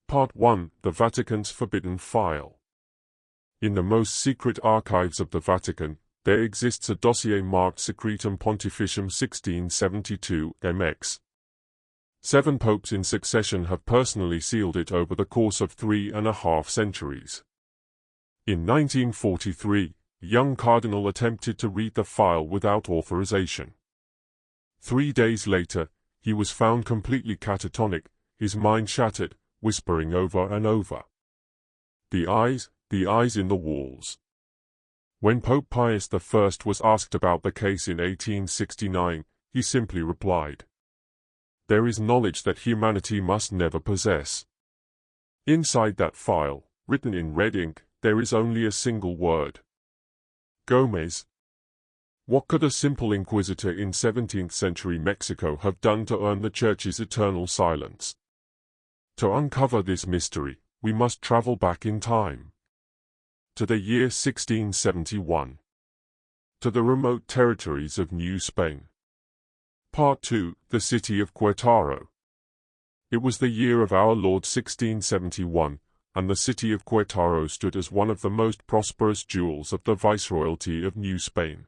Part 1: The Vatican's Forbidden File. In the most secret archives of the Vatican, there exists a dossier marked Secretum Pontificium 1672 MX. 7 popes in succession have personally sealed it over the course of 3.5 centuries. In 1943, a young cardinal attempted to read the file without authorization. 3 days later, he was found completely catatonic, his mind shattered, whispering over and over, the eyes in the walls." When Pope Pius I was asked about the case in 1869, he simply replied, "There is knowledge that humanity must never possess." Inside that file, written in red ink, there is only a single word: Gómez. What could a simple inquisitor in 17th century Mexico have done to earn the Church's eternal silence? To uncover this mystery, we must travel back in time. To the year 1671. To the remote territories of New Spain. Part 2: The City of Querétaro. It was the year of our Lord 1671, and the city of Querétaro stood as one of the most prosperous jewels of the Viceroyalty of New Spain.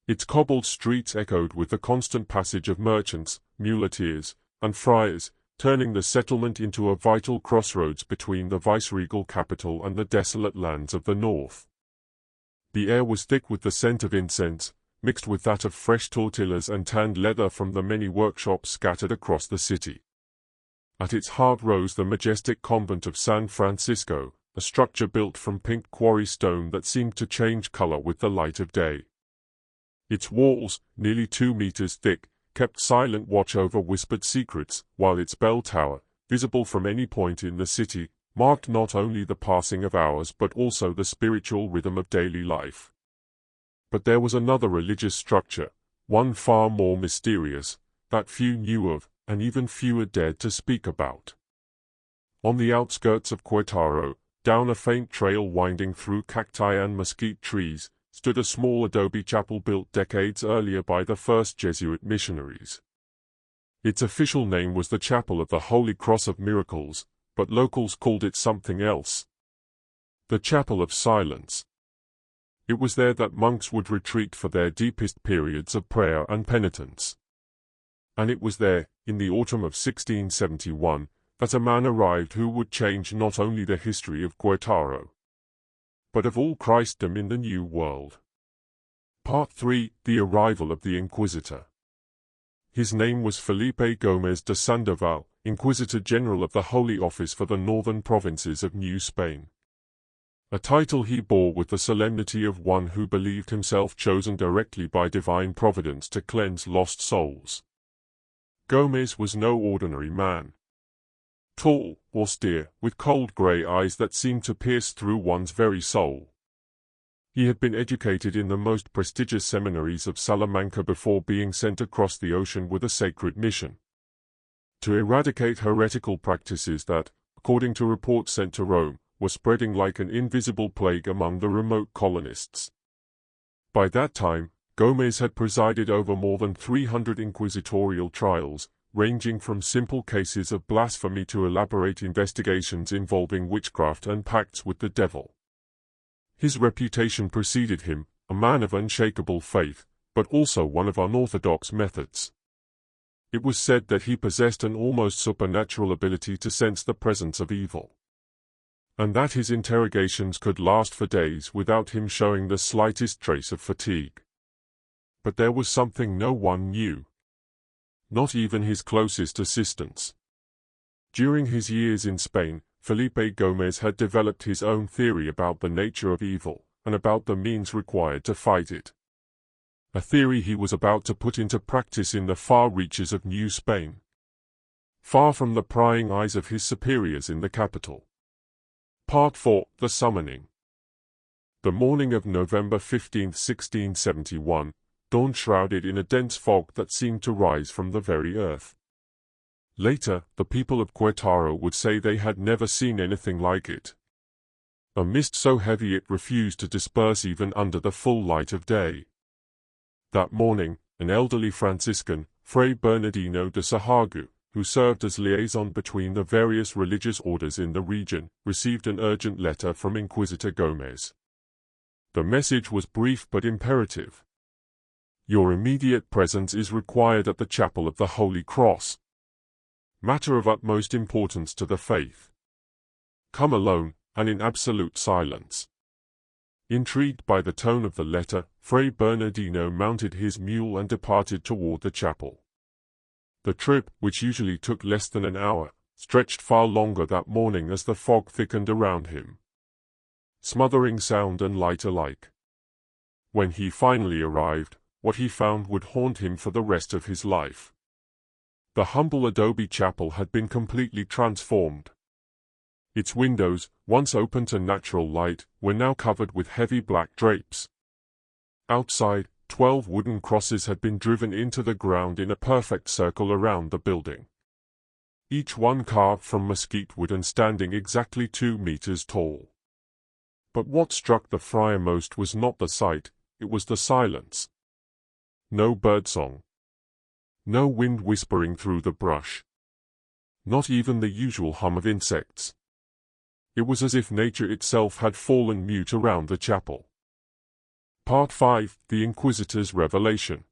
Its cobbled streets echoed with the constant passage of merchants, muleteers, and friars, turning the settlement into a vital crossroads between the viceregal capital and the desolate lands of the north. The air was thick with the scent of incense, mixed with that of fresh tortillas and tanned leather from the many workshops scattered across the city. At its heart rose the majestic convent of San Francisco, a structure built from pink quarry stone that seemed to change color with the light of day. Its walls, nearly 2 meters thick, kept silent watch over whispered secrets, while its bell tower, visible from any point in the city, marked not only the passing of hours but also the spiritual rhythm of daily life. But there was another religious structure, one far more mysterious, that few knew of, and even fewer dared to speak about. On the outskirts of Querétaro, down a faint trail winding through cacti and mesquite trees, stood a small adobe chapel built decades earlier by the first Jesuit missionaries. Its official name was the Chapel of the Holy Cross of Miracles, but locals called it something else: the Chapel of Silence. It was there that monks would retreat for their deepest periods of prayer and penitence. And it was there, in the autumn of 1671, that a man arrived who would change not only the history of Querétaro, but of all Christendom in the New World. Part 3: The Arrival of the Inquisitor. His name was Felipe Gómez de Sandoval, Inquisitor General of the Holy Office for the northern provinces of New Spain. A title he bore with the solemnity of one who believed himself chosen directly by divine providence to cleanse lost souls. Gómez was no ordinary man. Tall, austere, with cold grey eyes that seemed to pierce through one's very soul. He had been educated in the most prestigious seminaries of Salamanca before being sent across the ocean with a sacred mission: to eradicate heretical practices that, according to reports sent to Rome, were spreading like an invisible plague among the remote colonists. By that time, Gómez had presided over more than 300 inquisitorial trials, ranging from simple cases of blasphemy to elaborate investigations involving witchcraft and pacts with the devil. His reputation preceded him, a man of unshakable faith, but also one of unorthodox methods. It was said that he possessed an almost supernatural ability to sense the presence of evil, and that his interrogations could last for days without him showing the slightest trace of fatigue. But there was something no one knew. Not even his closest assistants. During his years in Spain, Felipe Gómez had developed his own theory about the nature of evil, and about the means required to fight it. A theory he was about to put into practice in the far reaches of New Spain, far from the prying eyes of his superiors in the capital. Part 4: The Summoning. The morning of November 15, 1671, dawn shrouded in a dense fog that seemed to rise from the very earth. Later, the people of Querétaro would say they had never seen anything like it. A mist so heavy it refused to disperse even under the full light of day. That morning, an elderly Franciscan, Fray Bernardino de Sahagu, who served as liaison between the various religious orders in the region, received an urgent letter from Inquisitor Gómez. The message was brief but imperative. Your immediate presence is required at the Chapel of the Holy Cross. Matter of utmost importance to the faith. Come alone, and in absolute silence. Intrigued by the tone of the letter, Fray Bernardino mounted his mule and departed toward the chapel. The trip, which usually took less than an hour, stretched far longer that morning as the fog thickened around him, smothering sound and light alike. When he finally arrived, what he found would haunt him for the rest of his life. The humble adobe chapel had been completely transformed. Its windows, once open to natural light, were now covered with heavy black drapes. Outside, 12 wooden crosses had been driven into the ground in a perfect circle around the building, each one carved from mesquite wood and standing exactly 2 meters tall. But what struck the friar most was not the sight, it was the silence. No birdsong. No wind whispering through the brush. Not even the usual hum of insects. It was as if nature itself had fallen mute around the chapel. Part 5. The Inquisitor's Revelation.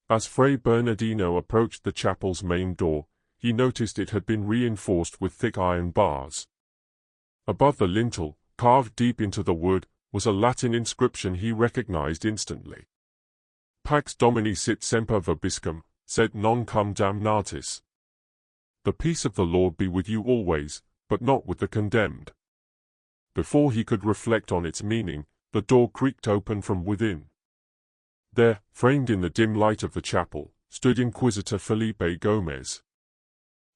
As Fray Bernardino approached the chapel's main door, he noticed it had been reinforced with thick iron bars. Above the lintel, carved deep into the wood, was a Latin inscription he recognized instantly. Pax Domini sit semper vobiscum, sed non cum damnatis. The peace of the Lord be with you always, but not with the condemned. Before he could reflect on its meaning, the door creaked open from within. There, framed in the dim light of the chapel, stood Inquisitor Felipe Gómez.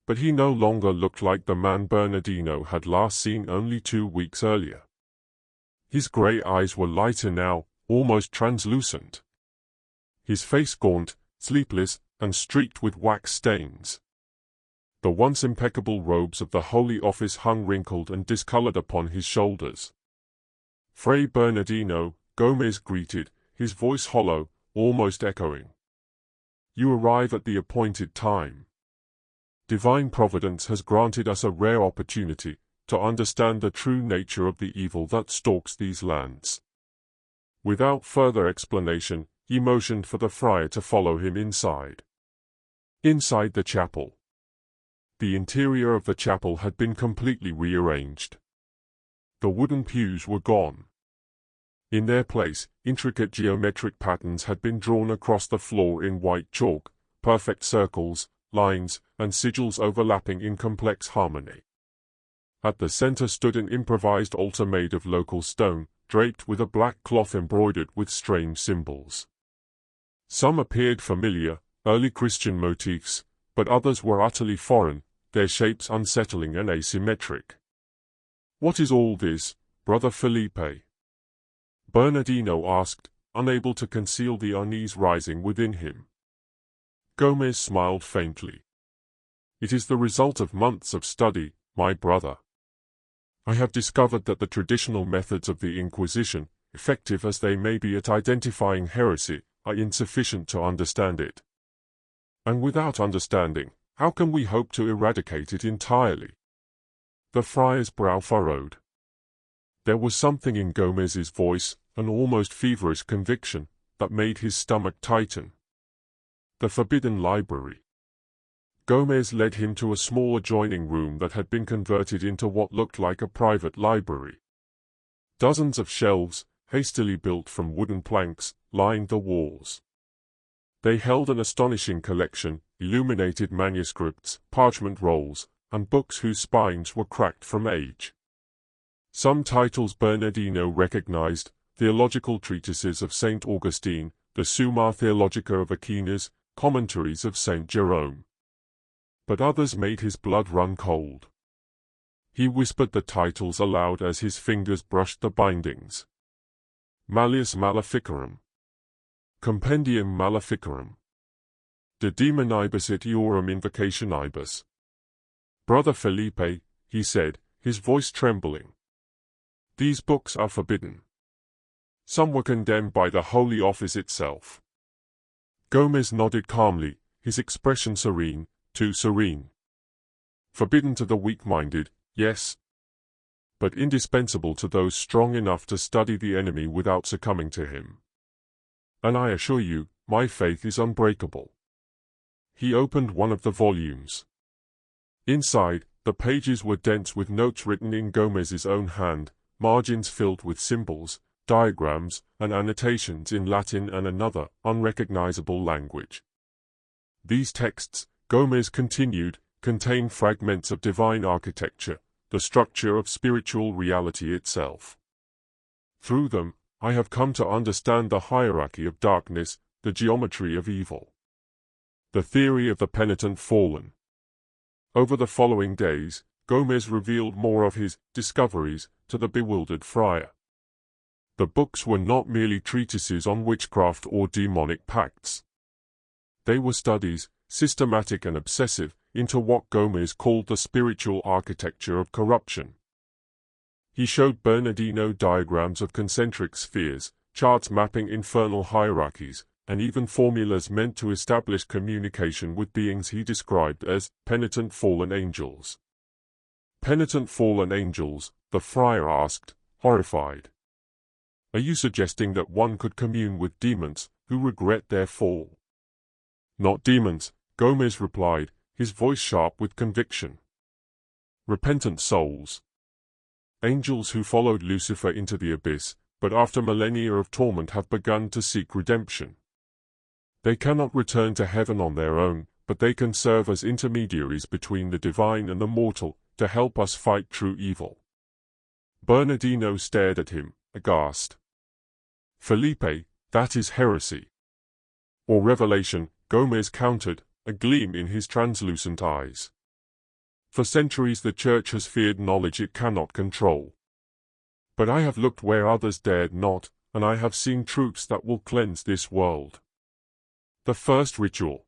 But he no longer looked like the man Bernardino had last seen only 2 weeks earlier. His grey eyes were lighter now, almost translucent. His face gaunt, sleepless, and streaked with wax stains. The once impeccable robes of the Holy Office hung wrinkled and discolored upon his shoulders. Fray Bernardino, Gómez greeted, his voice hollow, almost echoing. You arrive at the appointed time. Divine Providence has granted us a rare opportunity to understand the true nature of the evil that stalks these lands. Without further explanation, he motioned for the friar to follow him inside. Inside the chapel. The interior of the chapel had been completely rearranged. The wooden pews were gone. In their place, intricate geometric patterns had been drawn across the floor in white chalk, perfect circles, lines, and sigils overlapping in complex harmony. At the center stood an improvised altar made of local stone, draped with a black cloth embroidered with strange symbols. Some appeared familiar, early Christian motifs, but others were utterly foreign, their shapes unsettling and asymmetric. What is all this, Brother Felipe? Bernardino asked, unable to conceal the unease rising within him. Gómez smiled faintly. It is the result of months of study, my brother. I have discovered that the traditional methods of the Inquisition, effective as they may be at identifying heresy, are insufficient to understand it. And without understanding, how can we hope to eradicate it entirely? The friar's brow furrowed. There was something in Gómez's voice, an almost feverish conviction, that made his stomach tighten. The forbidden library. Gómez led him to a small adjoining room that had been converted into what looked like a private library. Dozens of shelves, hastily built from wooden planks, lined the walls. They held an astonishing collection, illuminated manuscripts, parchment rolls, and books whose spines were cracked from age. Some titles Bernardino recognized, theological treatises of St. Augustine, the Summa Theologica of Aquinas, commentaries of St. Jerome. But others made his blood run cold. He whispered the titles aloud as his fingers brushed the bindings. Malleus Maleficarum. Compendium Maleficarum. De Demonibus et Eorum Invocationibus. Brother Felipe, he said, his voice trembling. These books are forbidden. Some were condemned by the Holy Office itself. Gómez nodded calmly, his expression serene, too serene. Forbidden to the weak-minded, yes, but indispensable to those strong enough to study the enemy without succumbing to him. And I assure you, my faith is unbreakable. He opened one of the volumes. Inside, the pages were dense with notes written in Gómez's own hand, margins filled with symbols, diagrams, and annotations in Latin and another, unrecognizable language. These texts, Gómez continued, contain fragments of divine architecture, the structure of spiritual reality itself. Through them, I have come to understand the hierarchy of darkness, the geometry of evil, the theory of the penitent fallen. Over the following days, Gómez revealed more of his discoveries to the bewildered friar. The books were not merely treatises on witchcraft or demonic pacts. They were studies, systematic and obsessive, into what Gómez called the spiritual architecture of corruption. He showed Bernardino diagrams of concentric spheres, charts mapping infernal hierarchies, and even formulas meant to establish communication with beings he described as penitent fallen angels. Penitent fallen angels, the friar asked, horrified. Are you suggesting that one could commune with demons who regret their fall? Not demons, Gómez replied, his voice sharp with conviction. Repentant souls. Angels who followed Lucifer into the abyss, but after millennia of torment have begun to seek redemption. They cannot return to heaven on their own, but they can serve as intermediaries between the divine and the mortal, to help us fight true evil. Bernardino stared at him, aghast. Felipe, that is heresy. Or revelation, Gómez countered, a gleam in his translucent eyes. For centuries the Church has feared knowledge it cannot control. But I have looked where others dared not, and I have seen truths that will cleanse this world. The first ritual.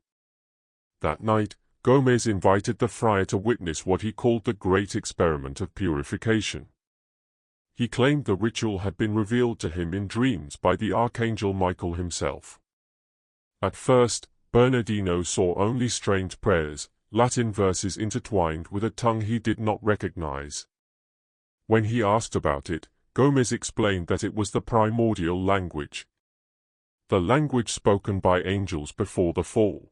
That night, Gómez invited the friar to witness what he called the great experiment of purification. He claimed the ritual had been revealed to him in dreams by the Archangel Michael himself. At first, Bernardino saw only strange prayers, Latin verses intertwined with a tongue he did not recognize. When he asked about it, Gómez explained that it was the primordial language. The language spoken by angels before the fall.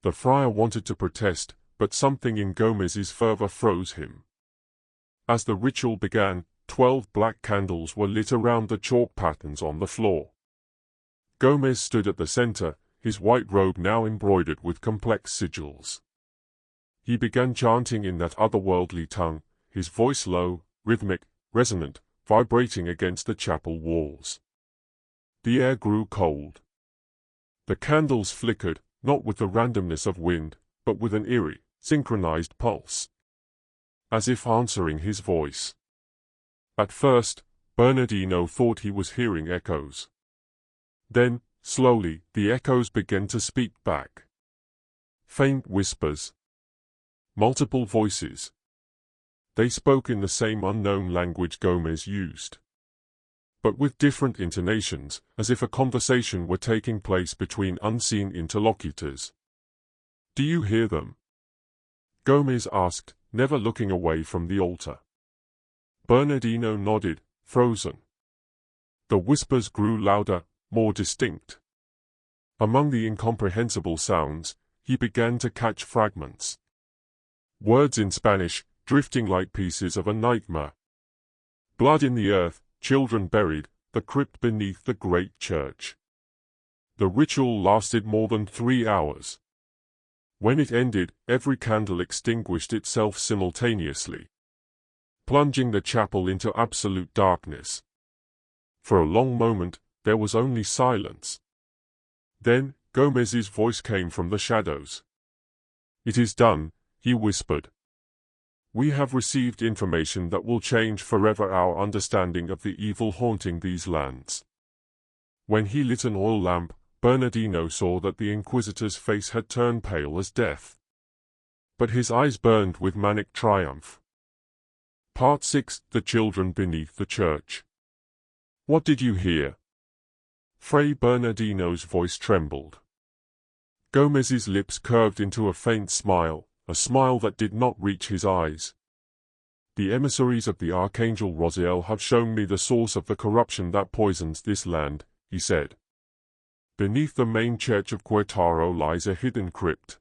The friar wanted to protest, but something in Gómez's fervor froze him. As the ritual began, 12 black candles were lit around the chalk patterns on the floor. Gómez stood at the center, his white robe now embroidered with complex sigils. He began chanting in that otherworldly tongue, his voice low, rhythmic, resonant, vibrating against the chapel walls. The air grew cold. The candles flickered, not with the randomness of wind, but with an eerie, synchronized pulse, as if answering his voice. At first, Bernardino thought he was hearing echoes. Then, slowly, the echoes began to speak back. Faint whispers. Multiple voices. They spoke in the same unknown language Gómez used, but with different intonations, as if a conversation were taking place between unseen interlocutors. Do you hear them? Gómez asked, never looking away from the altar. Bernardino nodded, frozen. The whispers grew louder, more distinct. Among the incomprehensible sounds, he began to catch fragments. Words in Spanish, drifting like pieces of a nightmare. Blood in the earth, children buried, the crypt beneath the great church. The ritual lasted more than 3 hours. When it ended, every candle extinguished itself simultaneously, plunging the chapel into absolute darkness. For a long moment, there was only silence. Then, Gómez's voice came from the shadows. It is done, he whispered. We have received information that will change forever our understanding of the evil haunting these lands. When he lit an oil lamp, Bernardino saw that the Inquisitor's face had turned pale as death. But his eyes burned with manic triumph. Part 6: The Children Beneath the Church. What did you hear? Fray Bernardino's voice trembled. Gómez's lips curved into a faint smile, a smile that did not reach his eyes. The emissaries of the Archangel Raziel have shown me the source of the corruption that poisons this land, he said. Beneath the main church of Querétaro lies a hidden crypt.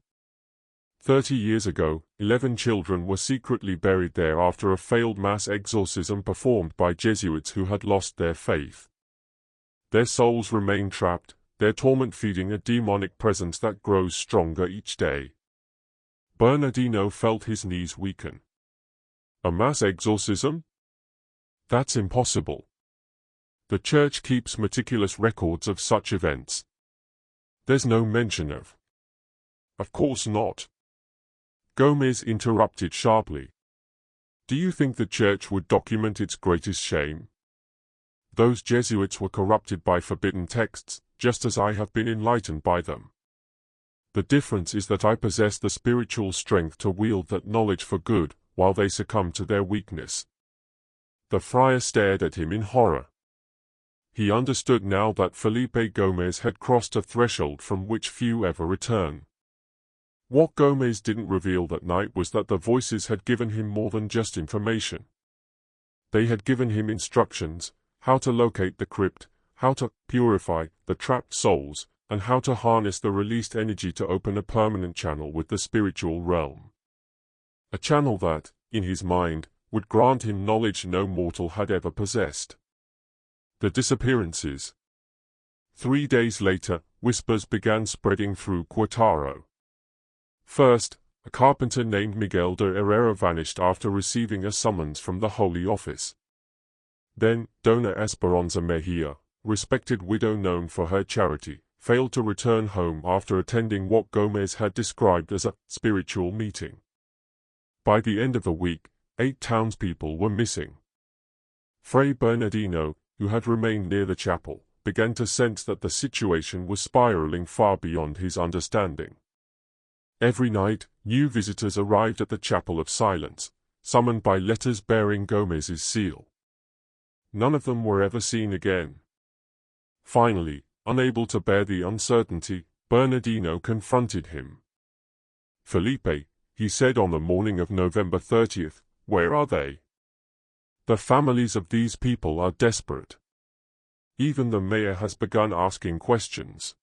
30 years ago, 11 children were secretly buried there after a failed mass exorcism performed by Jesuits who had lost their faith. Their souls remain trapped, their torment feeding a demonic presence that grows stronger each day. Bernardino felt his knees weaken. A mass exorcism? That's impossible. The Church keeps meticulous records of such events. There's no mention of. Of course not. Gómez interrupted sharply. Do you think the Church would document its greatest shame? Those Jesuits were corrupted by forbidden texts, just as I have been enlightened by them. The difference is that I possess the spiritual strength to wield that knowledge for good, while they succumb to their weakness. The friar stared at him in horror. He understood now that Felipe Gómez had crossed a threshold from which few ever return. What Gómez didn't reveal that night was that the voices had given him more than just information. They had given him instructions, how to locate the crypt, how to purify the trapped souls, and how to harness the released energy to open a permanent channel with the spiritual realm. A channel that, in his mind, would grant him knowledge no mortal had ever possessed. The disappearances. 3 days later, whispers began spreading through Querétaro. First, a carpenter named Miguel de Herrera vanished after receiving a summons from the Holy Office. Then, Dona Esperanza Mejia, respected widow known for her charity, failed to return home after attending what Gómez had described as a spiritual meeting. By the end of the week, 8 townspeople were missing. Fray Bernardino, who had remained near the chapel, began to sense that the situation was spiraling far beyond his understanding. Every night, new visitors arrived at the Chapel of Silence, summoned by letters bearing Gómez's seal. None of them were ever seen again. Finally, unable to bear the uncertainty, Bernardino confronted him. "Felipe," he said on the morning of November 30th, "where are they? The families of these people are desperate. Even the mayor has begun asking questions."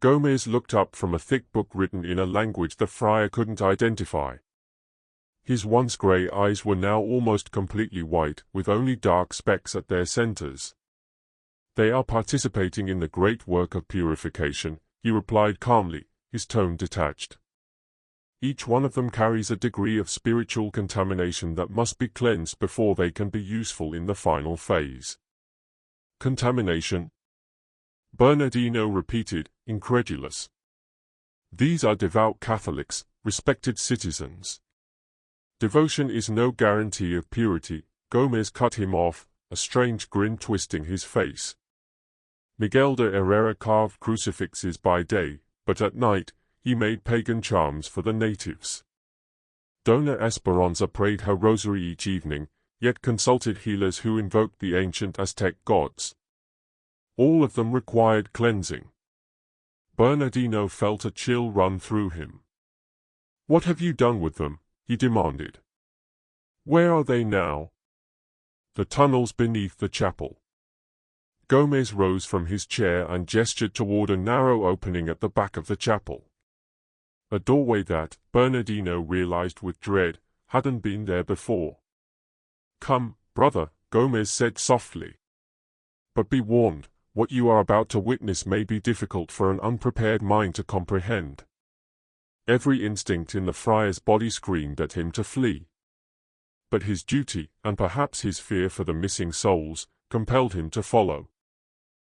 Gómez looked up from a thick book written in a language the friar couldn't identify. His once grey eyes were now almost completely white, with only dark specks at their centers. "They are participating in the great work of purification," he replied calmly, his tone detached. "Each one of them carries a degree of spiritual contamination that must be cleansed before they can be useful in the final phase." "Contamination?" Bernardino repeated, incredulous. "These are devout Catholics, respected citizens. Devotion is no guarantee of purity." Gómez cut him off, a strange grin twisting his face. Miguel de Herrera carved crucifixes by day, but at night, he made pagan charms for the natives. Dona Esperanza prayed her rosary each evening, yet consulted healers who invoked the ancient Aztec gods. All of them required cleansing. Bernardino felt a chill run through him. "What have you done with them?" he demanded. "Where are they now?" "The tunnels beneath the chapel." Gómez rose from his chair and gestured toward a narrow opening at the back of the chapel. A doorway that, Bernardino realized with dread, hadn't been there before. "Come, brother," Gómez said softly. "But be warned, what you are about to witness may be difficult for an unprepared mind to comprehend." Every instinct in the friar's body screamed at him to flee. But his duty, and perhaps his fear for the missing souls, compelled him to follow.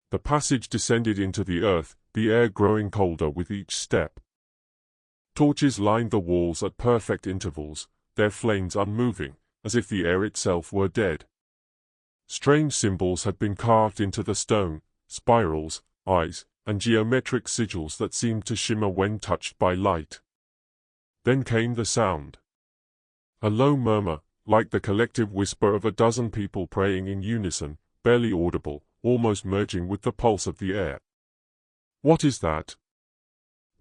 The passage descended into the earth, the air growing colder with each step. Torches lined the walls at perfect intervals, their flames unmoving, as if the air itself were dead. Strange symbols had been carved into the stone, spirals, eyes, and geometric sigils that seemed to shimmer when touched by light. Then came the sound. A low murmur, like the collective whisper of a dozen people praying in unison, barely audible, almost merging with the pulse of the air. "What is that?"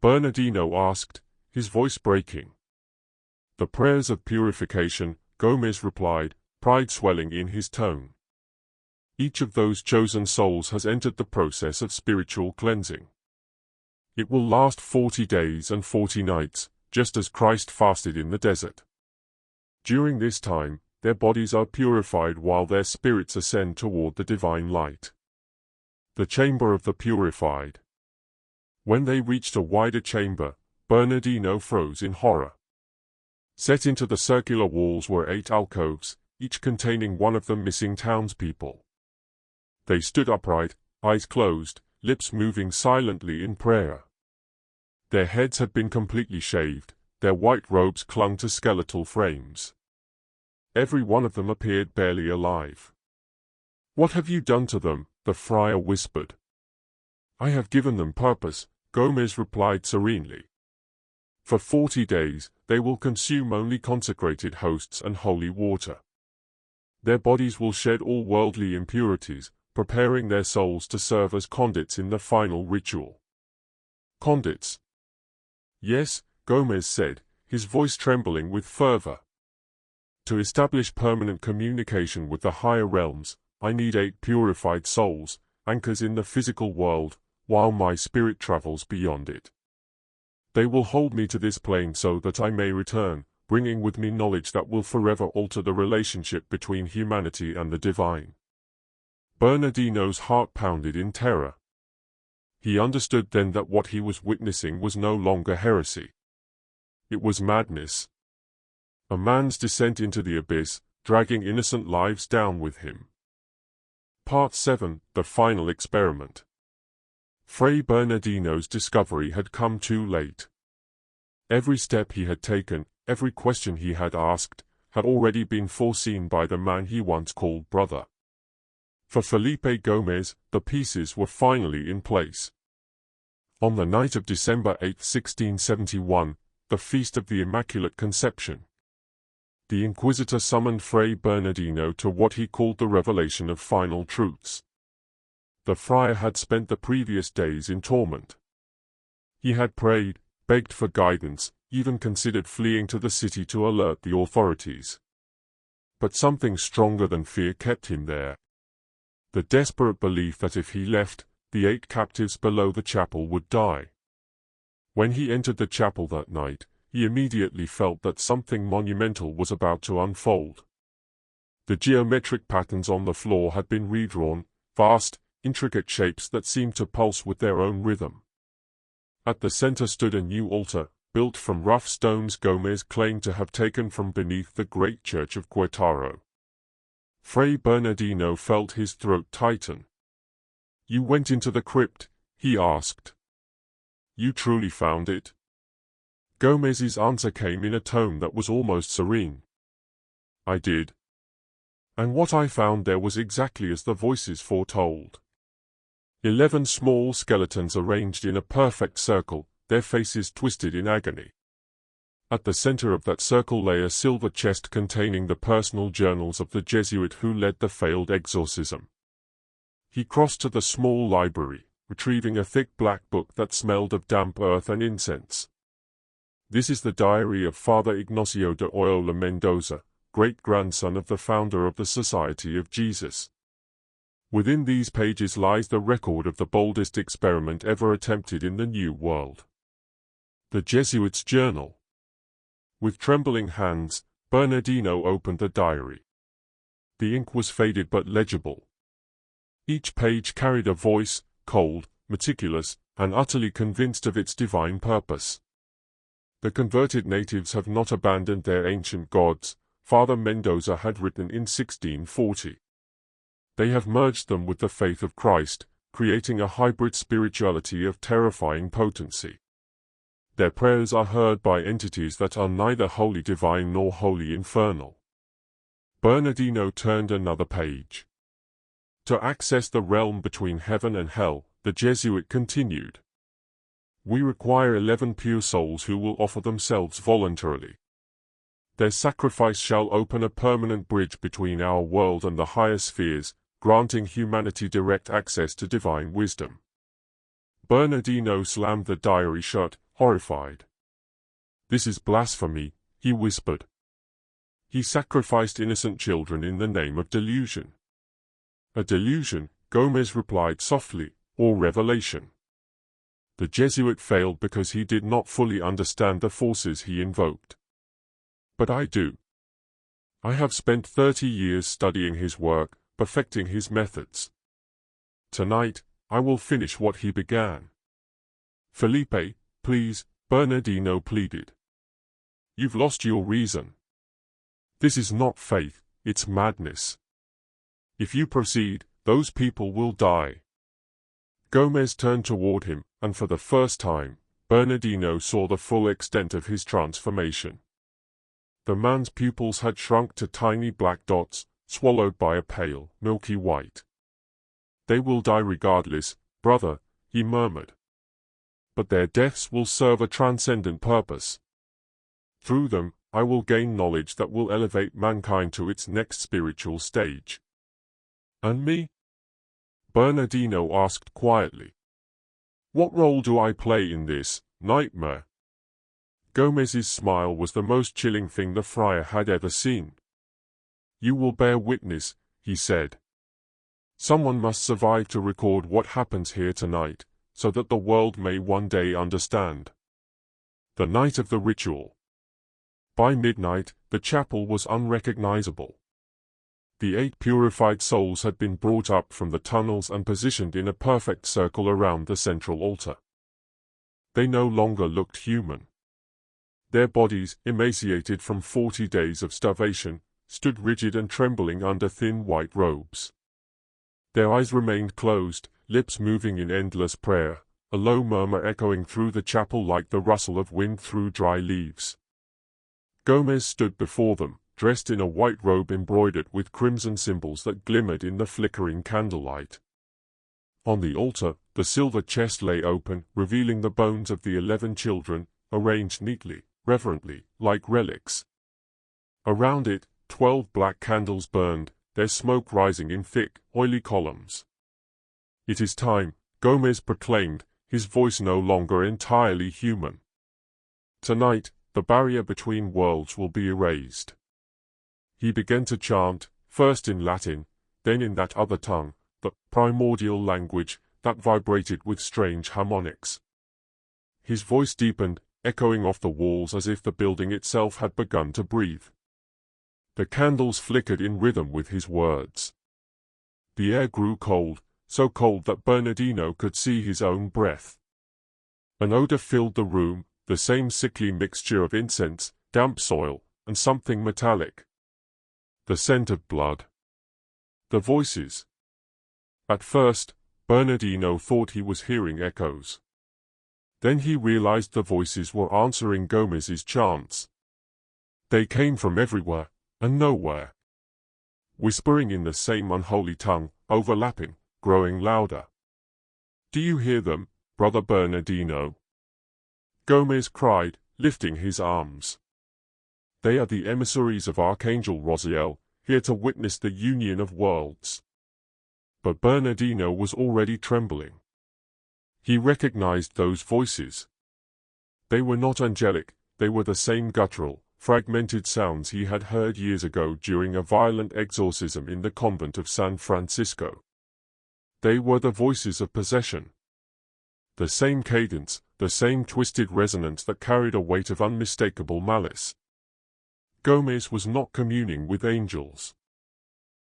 Bernardino asked, his voice breaking. The prayers of purification, Gómez replied, pride swelling in his tone. Each of those chosen souls has entered the process of spiritual cleansing. It will last 40 days and 40 nights, just as Christ fasted in the desert. During this time, their bodies are purified while their spirits ascend toward the divine light. The chamber of the purified. When they reached a wider chamber, Bernardino froze in horror. Set into the circular walls were 8 alcoves, each containing one of the missing townspeople. They stood upright, eyes closed, lips moving silently in prayer. Their heads had been completely shaved, their white robes clung to skeletal frames. Every one of them appeared barely alive. "What have you done to them?" the friar whispered. "I have given them purpose," Gómez replied serenely. "For 40 days, they will consume only consecrated hosts and holy water. Their bodies will shed all worldly impurities, preparing their souls to serve as conduits in the final ritual." "Conduits?" "Yes," Gómez said, his voice trembling with fervor. "To establish permanent communication with the higher realms, I need 8 purified souls, anchors in the physical world, while my spirit travels beyond it. They will hold me to this plane so that I may return, bringing with me knowledge that will forever alter the relationship between humanity and the divine." Bernardino's heart pounded in terror. He understood then that what he was witnessing was no longer heresy. It was madness. A man's descent into the abyss, dragging innocent lives down with him. Part 7, The Final Experiment. Fray Bernardino's discovery had come too late. Every step he had taken, every question he had asked, had already been foreseen by the man he once called brother. For Felipe Gómez, the pieces were finally in place. On the night of December 8, 1671, the feast of the Immaculate Conception, the Inquisitor summoned Fray Bernardino to what he called the revelation of final truths. The friar had spent the previous days in torment. He had prayed, begged for guidance, even considered fleeing to the city to alert the authorities. But something stronger than fear kept him there. The desperate belief that if he left, the 8 captives below the chapel would die. When he entered the chapel that night, he immediately felt that something monumental was about to unfold. The geometric patterns on the floor had been redrawn, vast, intricate shapes that seemed to pulse with their own rhythm. At the center stood a new altar, built from rough stones Gómez claimed to have taken from beneath the great church of Querétaro. Fray Bernardino felt his throat tighten. "You went into the crypt?" he asked. "You truly found it?" Gómez's answer came in a tone that was almost serene. "I did. And what I found there was exactly as the voices foretold. 11 small skeletons arranged in a perfect circle, their faces twisted in agony. At the center of that circle lay a silver chest containing the personal journals of the Jesuit who led the failed exorcism." He crossed to the small library, retrieving a thick black book that smelled of damp earth and incense. "This is the diary of Father Ignacio de Loyola Mendoza, great-grandson of the founder of the Society of Jesus. Within these pages lies the record of the boldest experiment ever attempted in the New World." The Jesuit's journal. With trembling hands, Bernardino opened the diary. The ink was faded but legible. Each page carried a voice, cold, meticulous, and utterly convinced of its divine purpose. "The converted natives have not abandoned their ancient gods," Father Mendoza had written in 1640. "They have merged them with the faith of Christ, creating a hybrid spirituality of terrifying potency. Their prayers are heard by entities that are neither wholly divine nor wholly infernal." Bernardino turned another page. "To access the realm between heaven and hell," the Jesuit continued, "we require 11 pure souls who will offer themselves voluntarily. Their sacrifice shall open a permanent bridge between our world and the higher spheres, granting humanity direct access to divine wisdom." Bernardino slammed the diary shut, horrified. "This is blasphemy," he whispered. "He sacrificed innocent children in the name of delusion." "A delusion," Gómez replied softly, "or revelation." The Jesuit failed because he did not fully understand the forces he invoked. "But I do. I have spent 30 years studying his work, perfecting his methods. Tonight, I will finish what he began." "Felipe, please," Bernardino pleaded. "You've lost your reason. This is not faith, it's madness. If you proceed, those people will die." Gómez turned toward him, and for the first time, Bernardino saw the full extent of his transformation. The man's pupils had shrunk to tiny black dots, swallowed by a pale, milky white. "They will die regardless, brother," he murmured. "But their deaths will serve a transcendent purpose. Through them, I will gain knowledge that will elevate mankind to its next spiritual stage." "And me?" Bernardino asked quietly. "What role do I play in this nightmare?" Gómez's smile was the most chilling thing the friar had ever seen. "You will bear witness," he said. "Someone must survive to record what happens here tonight, so that the world may one day understand." The night of the ritual. By midnight, the chapel was unrecognizable. The 8 purified souls had been brought up from the tunnels and positioned in a perfect circle around the central altar. They no longer looked human. Their bodies, emaciated from 40 days of starvation, stood rigid and trembling under thin white robes. Their eyes remained closed, lips moving in endless prayer, a low murmur echoing through the chapel like the rustle of wind through dry leaves. Gómez stood before them, dressed in a white robe embroidered with crimson symbols that glimmered in the flickering candlelight. On the altar, the silver chest lay open, revealing the bones of the 11 children, arranged neatly, reverently, like relics. Around it, 12 black candles burned, their smoke rising in thick, oily columns. "It is time," Gómez proclaimed, his voice no longer entirely human. "Tonight, the barrier between worlds will be erased." He began to chant, first in Latin, then in that other tongue, the primordial language, that vibrated with strange harmonics. His voice deepened, echoing off the walls as if the building itself had begun to breathe. The candles flickered in rhythm with his words. The air grew cold, so cold that Bernardino could see his own breath. An odor filled the room, the same sickly mixture of incense, damp soil, and something metallic. The scent of blood. The voices. At first, Bernardino thought he was hearing echoes. Then he realized the voices were answering Gómez's chants. They came from everywhere, and nowhere. Whispering in the same unholy tongue, overlapping, growing louder. "Do you hear them, Brother Bernardino?" Gómez cried, lifting his arms. "They are the emissaries of Archangel Raziel, here to witness the union of worlds." But Bernardino was already trembling. He recognized those voices. They were not angelic, they were the same guttural, fragmented sounds he had heard years ago during a violent exorcism in the convent of San Francisco. They were the voices of possession. The same cadence, the same twisted resonance that carried a weight of unmistakable malice. Gómez was not communing with angels.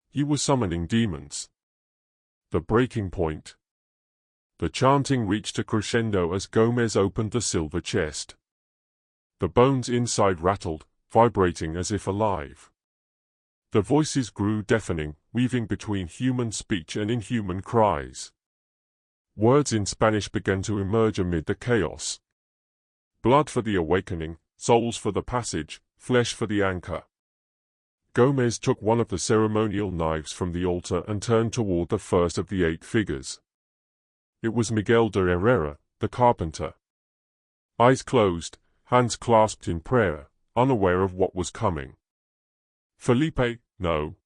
He was summoning demons. The breaking point. The chanting reached a crescendo as Gómez opened the silver chest. The bones inside rattled, vibrating as if alive. The voices grew deafening, weaving between human speech and inhuman cries. Words in Spanish began to emerge amid the chaos. Blood for the awakening, souls for the passage, flesh for the anchor. Gómez took one of the ceremonial knives from the altar and turned toward the first of the 8 figures. It was Miguel de Herrera, the carpenter. Eyes closed, hands clasped in prayer, unaware of what was coming. "Felipe, no!"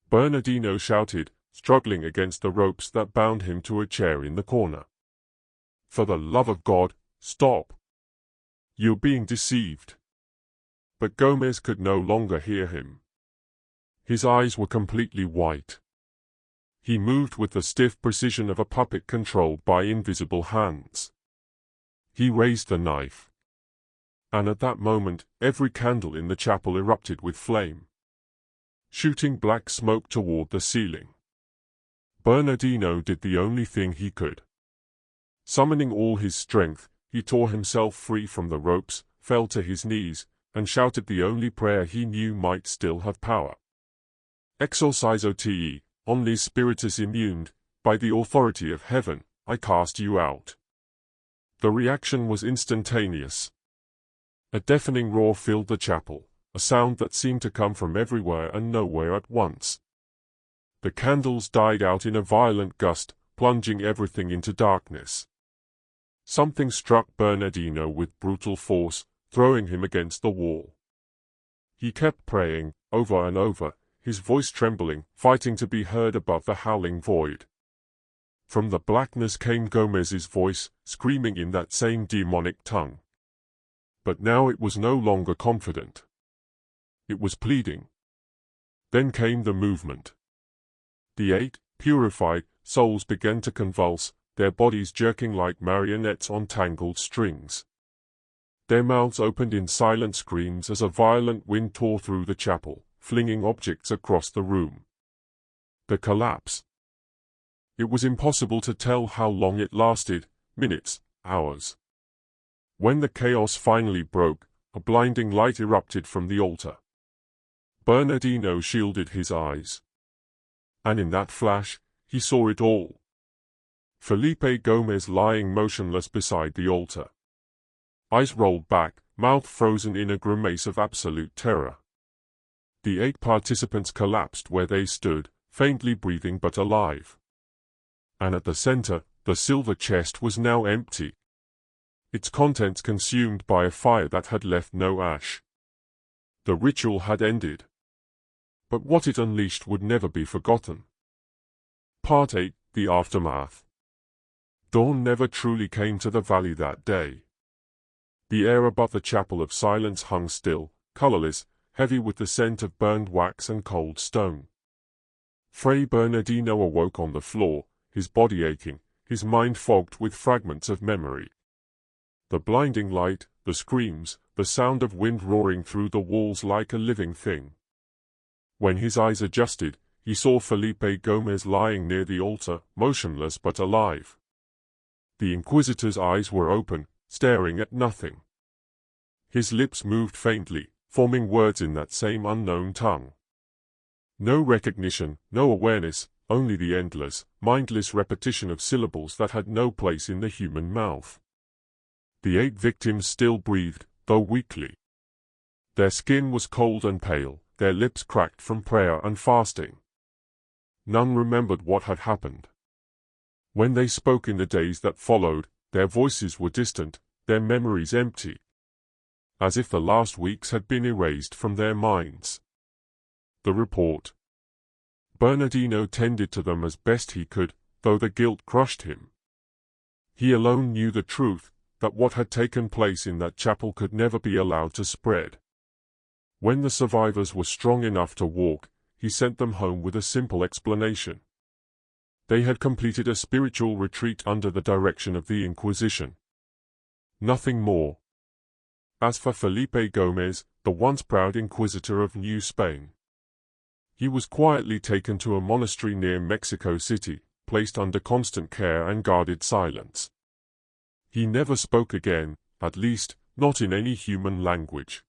Bernardino shouted, struggling against the ropes that bound him to a chair in the corner. "For the love of God, stop!" "You're being deceived." But Gómez could no longer hear him. His eyes were completely white. He moved with the stiff precision of a puppet controlled by invisible hands. He raised the knife. And at that moment, every candle in the chapel erupted with flame, shooting black smoke toward the ceiling. Bernardino did the only thing he could. Summoning all his strength, he tore himself free from the ropes, fell to his knees, and shouted the only prayer he knew might still have power. Exorcizo te, omnes spiritus immundo, by the authority of heaven, I cast you out. The reaction was instantaneous. A deafening roar filled the chapel, a sound that seemed to come from everywhere and nowhere at once. The candles died out in a violent gust, plunging everything into darkness. Something struck Bernardino with brutal force, throwing him against the wall. He kept praying, over and over, his voice trembling, fighting to be heard above the howling void. From the blackness came Gómez's voice, screaming in that same demonic tongue. But now it was no longer confident. It was pleading. Then came the movement. The 8 purified souls began to convulse, their bodies jerking like marionettes on tangled strings. Their mouths opened in silent screams as a violent wind tore through the chapel, flinging objects across the room. The collapse. It was impossible to tell how long it lasted, minutes, hours. When the chaos finally broke, a blinding light erupted from the altar. Bernardino shielded his eyes. And in that flash, he saw it all. Felipe Gómez lying motionless beside the altar. Eyes rolled back, mouth frozen in a grimace of absolute terror. The 8 participants collapsed where they stood, faintly breathing but alive. And at the center, the silver chest was now empty. Its contents consumed by a fire that had left no ash. The ritual had ended. But what it unleashed would never be forgotten. Part 8, The Aftermath. Dawn never truly came to the valley that day. The air above the Chapel of Silence hung still, colorless, heavy with the scent of burned wax and cold stone. Fray Bernardino awoke on the floor, his body aching, his mind fogged with fragments of memory. The blinding light, the screams, the sound of wind roaring through the walls like a living thing. When his eyes adjusted, he saw Felipe Gómez lying near the altar, motionless but alive. The Inquisitor's eyes were open, staring at nothing. His lips moved faintly, forming words in that same unknown tongue. No recognition, no awareness, only the endless, mindless repetition of syllables that had no place in the human mouth. The 8 victims still breathed, though weakly. Their skin was cold and pale, their lips cracked from prayer and fasting. None remembered what had happened. When they spoke in the days that followed, their voices were distant, their memories empty. As if the last weeks had been erased from their minds. The report. Bernardino tended to them as best he could, though the guilt crushed him. He alone knew the truth, that what had taken place in that chapel could never be allowed to spread. When the survivors were strong enough to walk, he sent them home with a simple explanation. They had completed a spiritual retreat under the direction of the Inquisition. Nothing more. As for Felipe Gómez, the once proud Inquisitor of New Spain, he was quietly taken to a monastery near Mexico City, placed under constant care and guarded silence. He never spoke again, at least, not in any human language.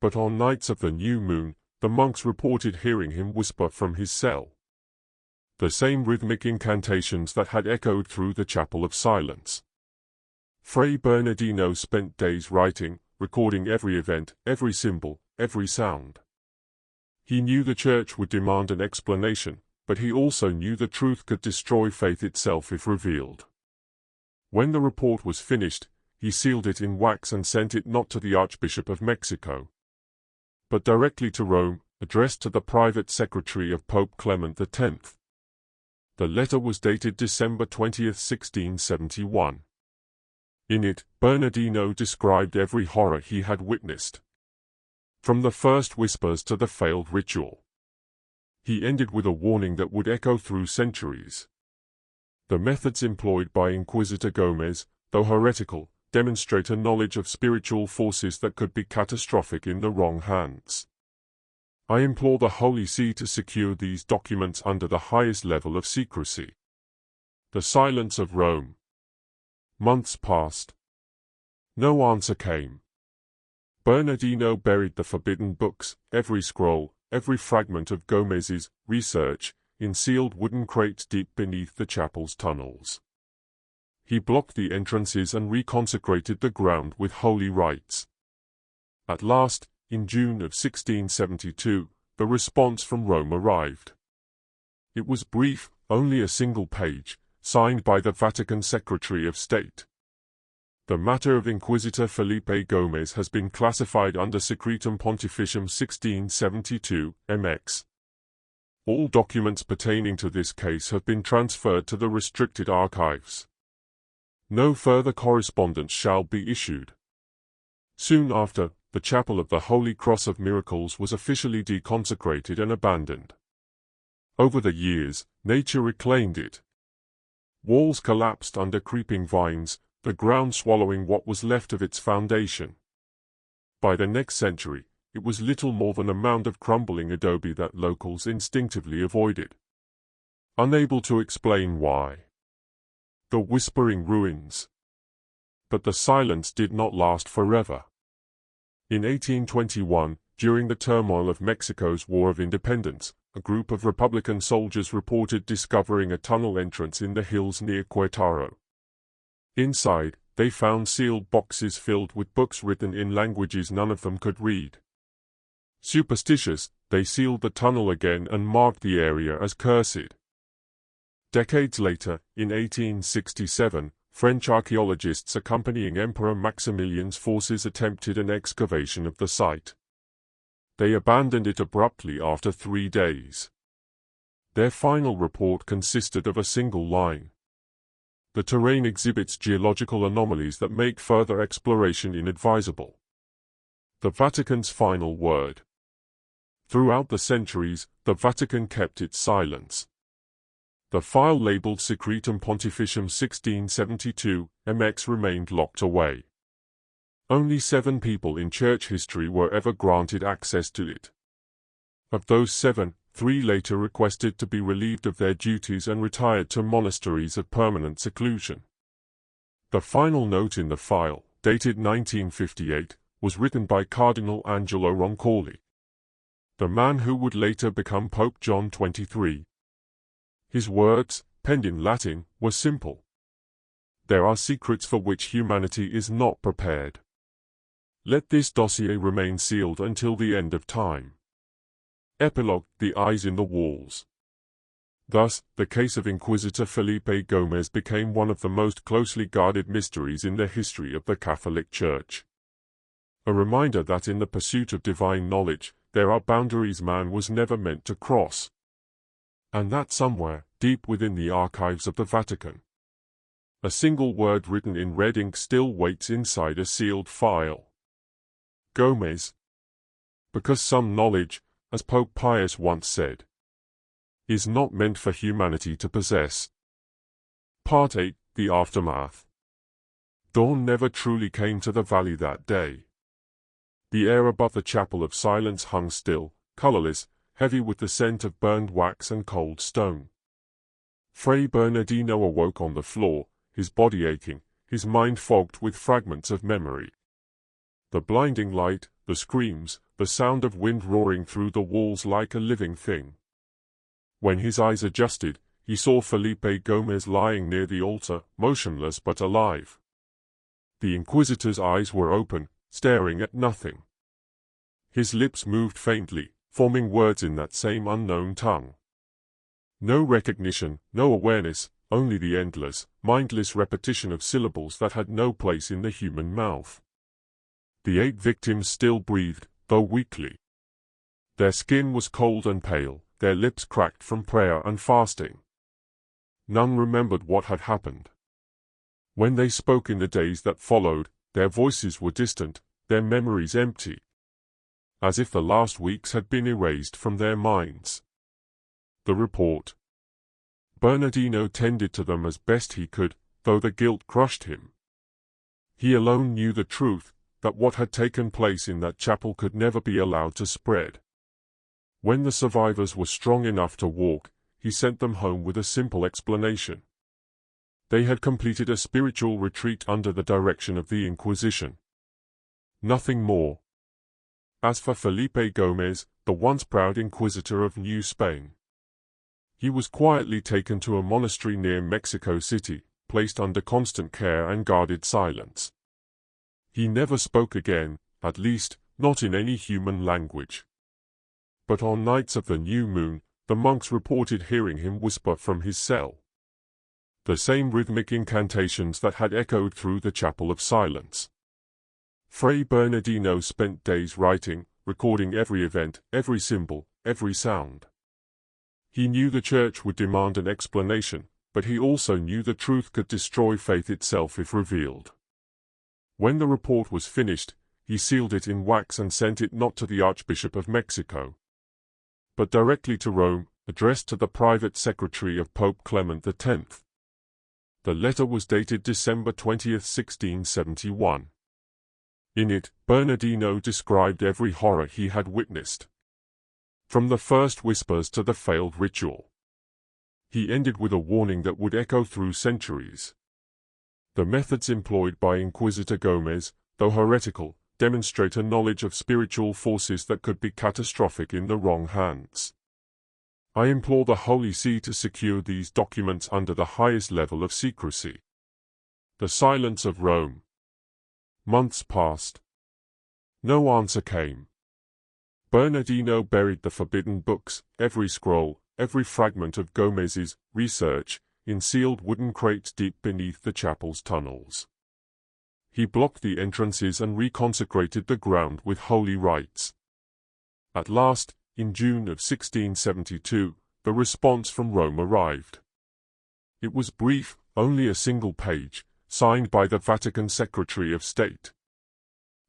But on nights of the new moon, the monks reported hearing him whisper from his cell. The same rhythmic incantations that had echoed through the Chapel of Silence. Fray Bernardino spent days writing, recording every event, every symbol, every sound. He knew the Church would demand an explanation, but he also knew the truth could destroy faith itself if revealed. When the report was finished, he sealed it in wax and sent it not to the Archbishop of Mexico, but directly to Rome, addressed to the private secretary of Pope Clement X. The letter was dated December 20, 1671. In it, Bernardino described every horror he had witnessed, from the first whispers to the failed ritual. He ended with a warning that would echo through centuries. The methods employed by Inquisitor Gómez, though heretical, demonstrate a knowledge of spiritual forces that could be catastrophic in the wrong hands. I implore the Holy See to secure these documents under the highest level of secrecy. The silence of Rome. Months passed. No answer came. Bernardino buried the forbidden books, every scroll, every fragment of Gómez's research, in sealed wooden crates deep beneath the chapel's tunnels. He blocked the entrances and reconsecrated the ground with holy rites. At last, in June of 1672, the response from Rome arrived. It was brief, only a single page, signed by the Vatican Secretary of State. The matter of Inquisitor Felipe Gómez has been classified under Secretum Pontificium 1672, MX. All documents pertaining to this case have been transferred to the restricted archives. No further correspondence shall be issued. Soon after, the Chapel of the Holy Cross of Miracles was officially deconsecrated and abandoned. Over the years, nature reclaimed it. Walls collapsed under creeping vines, the ground swallowing what was left of its foundation. By the next century, it was little more than a mound of crumbling adobe that locals instinctively avoided, unable to explain why. The whispering ruins. But the silence did not last forever. In 1821, during the turmoil of Mexico's War of Independence, a group of Republican soldiers reported discovering a tunnel entrance in the hills near Querétaro. Inside, they found sealed boxes filled with books written in languages none of them could read. Superstitious, they sealed the tunnel again and marked the area as cursed. Decades later, in 1867, French archaeologists accompanying Emperor Maximilian's forces attempted an excavation of the site. They abandoned it abruptly after 3 days. Their final report consisted of a single line. The terrain exhibits geological anomalies that make further exploration inadvisable. The Vatican's final word. Throughout the centuries, the Vatican kept its silence. The file labeled Secretum Pontificium 1672, MX remained locked away. Only 7 people in church history were ever granted access to it. Of those 7, 3 later requested to be relieved of their duties and retired to monasteries of permanent seclusion. The final note in the file, dated 1958, was written by Cardinal Angelo Roncalli, the man who would later become Pope John XXIII. His words, penned in Latin, were simple. There are secrets for which humanity is not prepared. Let this dossier remain sealed until the end of time. Epilogue: The Eyes in the Walls. Thus, the case of Inquisitor Felipe Gómez became one of the most closely guarded mysteries in the history of the Catholic Church. A reminder that in the pursuit of divine knowledge, there are boundaries man was never meant to cross. And that somewhere, deep within the archives of the Vatican, a single word written in red ink still waits inside a sealed file. Gómez. Because some knowledge, as Pope Pius once said, is not meant for humanity to possess. Part 8. The Aftermath. Dawn never truly came to the valley that day. The air above the Chapel of Silence hung still, colorless, heavy with the scent of burned wax and cold stone. Fray Bernardino awoke on the floor, his body aching, his mind fogged with fragments of memory. The blinding light, the screams, the sound of wind roaring through the walls like a living thing. When his eyes adjusted, he saw Felipe Gómez lying near the altar, motionless but alive. The Inquisitor's eyes were open, staring at nothing. His lips moved faintly, forming words in that same unknown tongue. No recognition, no awareness, only the endless, mindless repetition of syllables that had no place in the human mouth. The 8 victims still breathed, though weakly. Their skin was cold and pale, their lips cracked from prayer and fasting. None remembered what had happened. When they spoke in the days that followed, their voices were distant, their memories empty, as if the last weeks had been erased from their minds. The report. Bernardino tended to them as best he could, though the guilt crushed him. He alone knew the truth, that what had taken place in that chapel could never be allowed to spread. When the survivors were strong enough to walk, he sent them home with a simple explanation. They had completed a spiritual retreat under the direction of the Inquisition. Nothing more. As for Felipe Gómez, the once proud Inquisitor of New Spain, he was quietly taken to a monastery near Mexico City, placed under constant care and guarded silence. He never spoke again, at least, not in any human language. But on nights of the new moon, the monks reported hearing him whisper from his cell. The same rhythmic incantations that had echoed through the Chapel of Silence. Fray Bernardino spent days writing, recording every event, every symbol, every sound. He knew the Church would demand an explanation, but he also knew the truth could destroy faith itself if revealed. When the report was finished, he sealed it in wax and sent it not to the Archbishop of Mexico, but directly to Rome, addressed to the private secretary of Pope Clement X. The letter was dated December 20, 1671. In it, Bernardino described every horror he had witnessed, from the first whispers to the failed ritual. He ended with a warning that would echo through centuries. The methods employed by Inquisitor Gómez, though heretical, demonstrate a knowledge of spiritual forces that could be catastrophic in the wrong hands. I implore the Holy See to secure these documents under the highest level of secrecy. The silence of Rome. Months passed. No answer came. Bernardino buried the forbidden books, every scroll, every fragment of Gómez's research, in sealed wooden crates deep beneath the chapel's tunnels. He blocked the entrances and reconsecrated the ground with holy rites. At last, in June of 1672, the response from Rome arrived. It was brief, only a single page, signed by the Vatican Secretary of State.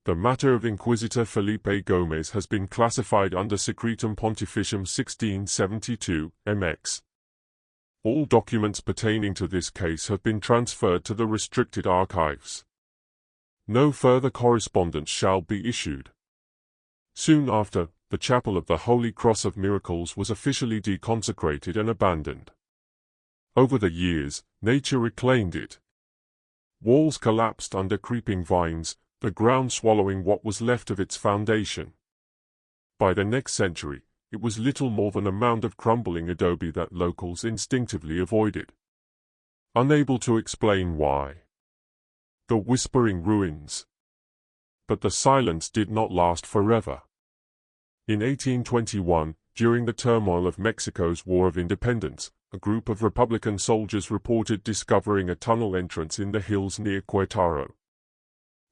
The matter of Inquisitor Felipe Gómez has been classified under Secretum Pontificium 1672, MX. All documents pertaining to this case have been transferred to the restricted archives. No further correspondence shall be issued. Soon after, the Chapel of the Holy Cross of Miracles was officially deconsecrated and abandoned. Over the years, nature reclaimed it. Walls collapsed under creeping vines, the ground swallowing what was left of its foundation. By the next century, it was little more than a mound of crumbling adobe that locals instinctively avoided, unable to explain why. The whispering ruins. But the silence did not last forever. In 1821, during the turmoil of Mexico's War of Independence, a group of Republican soldiers reported discovering a tunnel entrance in the hills near Querétaro.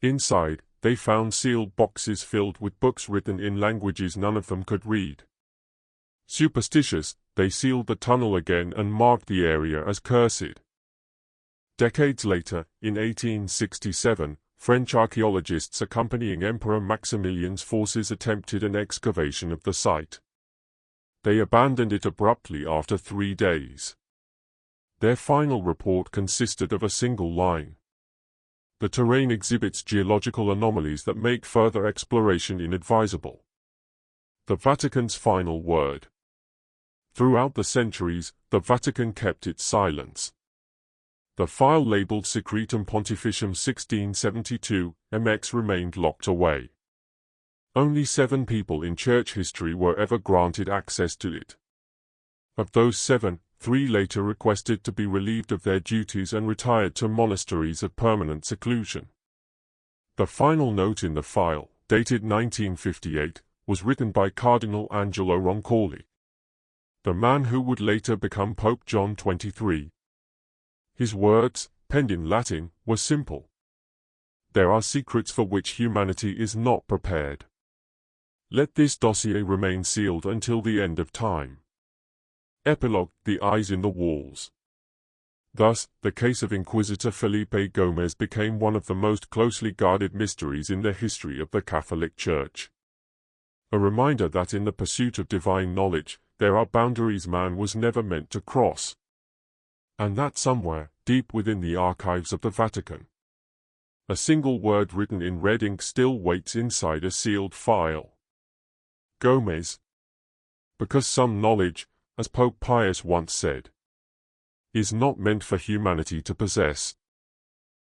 Inside, they found sealed boxes filled with books written in languages none of them could read. Superstitious, they sealed the tunnel again and marked the area as cursed. Decades later, in 1867, French archaeologists accompanying Emperor Maximilian's forces attempted an excavation of the site. They abandoned it abruptly after 3 days. Their final report consisted of a single line. The terrain exhibits geological anomalies that make further exploration inadvisable. The Vatican's final word. Throughout the centuries, the Vatican kept its silence. The file labeled Secretum Pontificium 1672, MX remained locked away. Only 7 people in church history were ever granted access to it. Of those 7, 3 later requested to be relieved of their duties and retired to monasteries of permanent seclusion. The final note in the file, dated 1958, was written by Cardinal Angelo Roncalli, the man who would later become Pope John XXIII. His words, penned in Latin, were simple. There are secrets for which humanity is not prepared. Let this dossier remain sealed until the end of time. Epilogue: The Eyes in the Walls. Thus, the case of Inquisitor Felipe Gómez became one of the most closely guarded mysteries in the history of the Catholic Church. A reminder that in the pursuit of divine knowledge, there are boundaries man was never meant to cross. And that somewhere, deep within the archives of the Vatican, a single word written in red ink still waits inside a sealed file. Gómez. Because some knowledge, as Pope Pius once said, is not meant for humanity to possess.